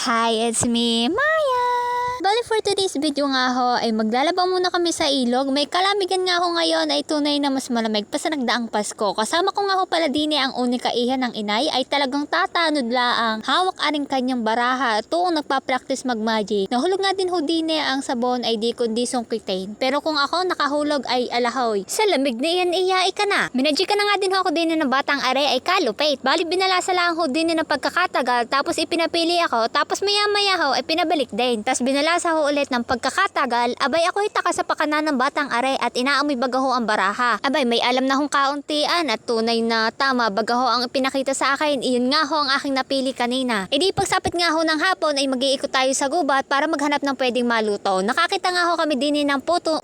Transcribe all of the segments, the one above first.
Hi, it's me, Maya! Bali for today's video nga ho ay maglalaba muna kami sa ilog. May kalamigan nga ho ngayon ay tunay na mas malamig pa sa nagdaang Pasko. Kasama ko nga ho pala din ang unika iha ng inay ay talagang tatanod laang hawak aring kanyang baraha tuong nagpa-practice mag-magic. Nahulog nga din ho din ang sabon ay di kundi sungkitain. Pero kung ako nakahulog ay alahoy. Sa lamig na iyan iyai ka na. Minadji ka na nga din ho ako din ng batang are ay kalupit. Bali binalasa lang ho din ng pagkakatagal tapos ipinapili ako tapos maya-maya ho ay pinabalik din. Tapos binalasa ho ulit ng pagkakatagal, abay ako hitaka sa pakanan ng batang are at inaamoy bagaho ang baraha. Abay may alam na hong kauntian at tunay na tama bagaho ang pinakita sa akin. Iyon nga ho ang aking napili kanina. E di pagsapit nga ho ng hapon ay mag-iikot tayo sa gubat para maghanap ng pwedeng maluto. Nakakita nga ho kami din ng puno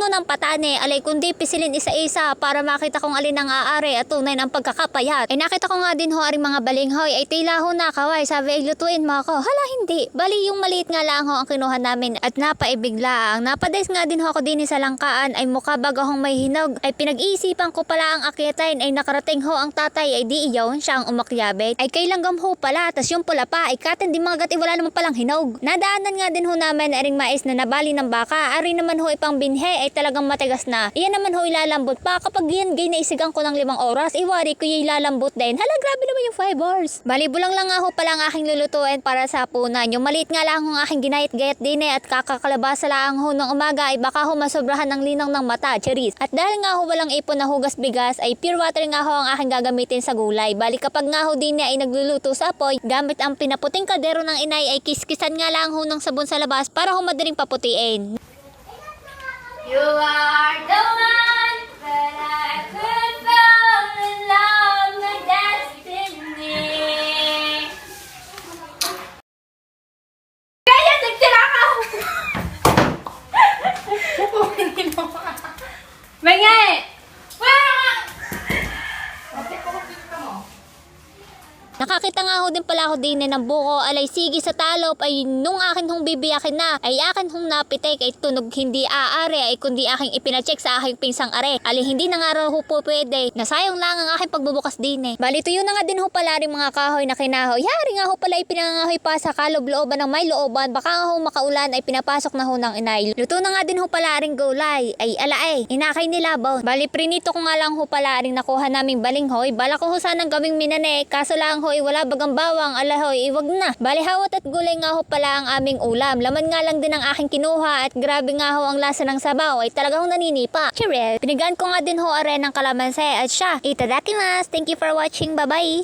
ng patane. Alay kundi pisilin isa-isa para makita kung alin ang aare at tunay ng pagkakapayat. Ay nakita ko nga din ho aring mga balinghoy ay tila ho na kaway. Sabi ay lutuin mo ako. Hala hindi. Bali yung maliit nga lang ho ang kinuha namin at napaibigla ang napadays nga din ho ako din sa langkaan ay mukha bagahong may hinog ay pinag-iisipan ko pala ang akyatain ay nakarating ho ang tatay ay di iyaw siya ang umakyabit ay kay langgam ho pala tas yung pula pa ay katin di mga gat wala naman palang hinog. Nadaanan nga din ho namin aring mais na nabali ng baka ari naman ho ipang binhe ay talagang matigas na iyan naman ho ilalambot pa kapag yan gay na isigang ko ng 5 oras iwari ko yung ilalambot din. Hala grabe naman yung 5 hours. Bali bulang lang nga ho pala ang aking lulutuin para sa punan yung maliit nga lang ang aking ginayat-gayat din at kakakalabasa lang ho ng umaga ay baka ho masobrahan ng linaw ng mata, charis. At dahil nga ho walang ipon na hugas bigas ay pure water nga ho ang aking gagamitin sa gulay. Bali kapag nga ho din ay nagluluto sa apoy, gamit ang pinaputing kaldero ng inay ay kiskisan nga lang ho ng sabon sa labas para ho madaling paputiin. You are the one that I could fall in love with destiny. Bangay! Nakakita nga ho din pala ako din ng buko alay sige sa talop ay nung akin hong bibiyakin na ay akin hong napitek ay tunog hindi aare ay kundi aking ipinacheck sa aking pinsang are alay hindi na nga raw ho po pwede nasayang lang ang aking pagbubukas din bali tuyo na nga din ho pala rin mga kahoy na kinahoy yari nga ho pala ipinangahoy pa sa kalob-looban ng may looban baka nga ho makaulan ay pinapasok na ho ng inay luto na nga din ho pala ring gulay ay alaay inakay nilabaw bali prinito ko nga lang ho pala ring nakuha naming balinghoy bala ko ho sanang gawing minane kaso lang ho wala bagang bawang, alahoy, iwag na. Bali hawat at gulay nga ho pala ang aming ulam. Laman nga lang din ang aking kinuha at grabe nga ho ang lasa ng sabaw ay talagang naninipa. Cheers! Pinigaan ko nga din ho are ng kalamansi at siya. Itadakimasu! Thank you for watching. Bye-bye!